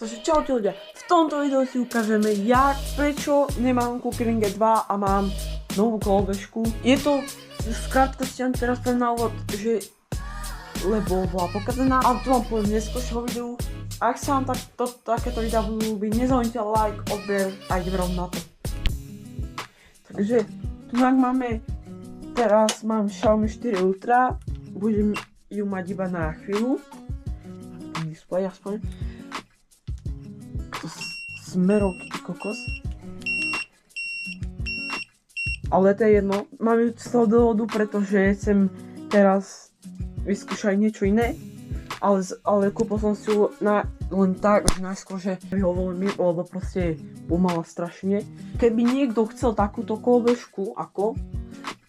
Takže čaute ľudia, v tomto videu si ukážeme prečo nemám Cooking 2 a mám novú kolobežku. Je to, v krátkosti vám teraz poviem na úvod, že lebo bola pokazená, ale to vám poviem v neskôršieho videu. Ak sa vám takéto videa budú ľúbiť, nezabudnite like, odber a idem rovno na to. Takže tu máme, teraz mám Xiaomi 4 Ultra, budem ju mať iba na chvíľu. Display aspoň. Smerovky kokos. Ale to je jedno, mám ju z toho dôvodu, pretože chcem teraz vyskúšať niečo iné. Ale kúpil som si ju len tak, že najskôr, že vyhovoril mi, lebo proste je pomala strašne. Keby niekto chcel takúto kolobežku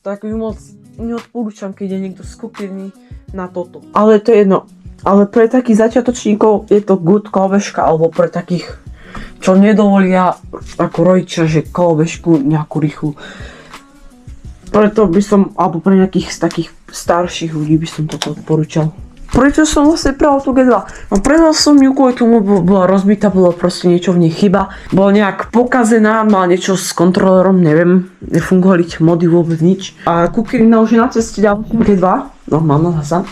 tak ju moc neodporúčam, keď je niekto skúpený na toto. Ale to je jedno. Ale pre takých začiatočníkov je to good kolobežka, alebo pre takých, čo nedovolia ako rodičia, že kolobežku nejakú rýchlu. Preto by som, alebo pre nejakých z takých starších ľudí by som toto odporúčal. Prečo som vlastne pral tú G2? No predal som ju kvôli tomu, bola rozbitá, bolo proste niečo v nej chyba. Bola nejak pokazená, mala niečo s kontrolerom, neviem, nefungovali mody, vôbec nič. A Kukurina už je na ceste ďalším G2, no mám na zasa.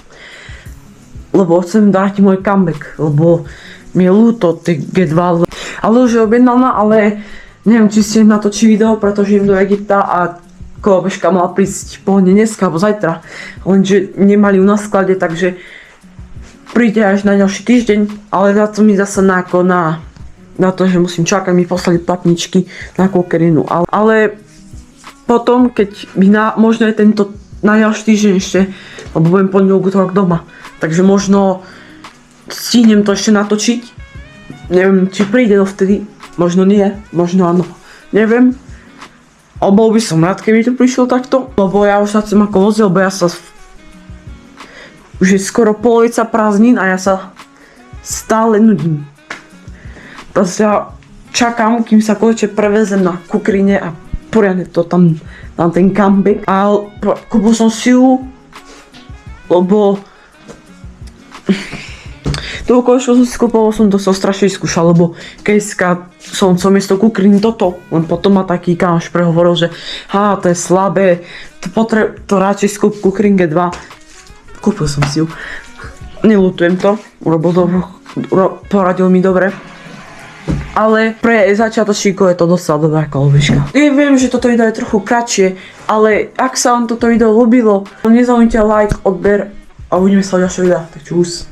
Lebo chcem dať môj comeback, lebo mi je ľúto tej G2. Ale už je objednaná, ale neviem, či ste natočí video, pretože idem do Egypta a kolobežka mala prísť pohodne dneska alebo zajtra. Lenže nemali ju na sklade, takže príde až na ďalší týždeň, ale za to mi zase na to, že musím čakať, mi poslali platničky na Kukurinu. Ale potom, keď by možno je tento na ďalší týždeň ešte, lebo budem pondelok, utorok doma. Takže možno stihnem to ešte natočiť. Neviem, či príde dovtedy. Možno nie, možno áno. Neviem. Ale bol by som rád, keby to prišlo takto. Lebo ja už sa chcem ako vozil, lebo ja sa už je skoro polovica prázdnin a ja sa stále nudím. Takže ja čakám, kým sa konečne prevezem na Kukurine a poriadne to tam ten comeback. A kúpil som si ju, lebo toho konečne som si kúpil, som to strašne skúšal, lebo keďska som miesto Kukuriny toto, len potom ma taký kamoš prehovoril, že to je slabé, to radšej skúp Cooking 2. Kúpil som si ju. Neľutujem to, poradil mi dobre. Ale pre začiatočníkov je to dosť dobrá kolobežka. Ja viem, že toto video je trochu kratšie, ale ak sa vám toto video ľúbilo, nezabudnite like, odber a uvidíme sa v ďalšom videu. Tak čus.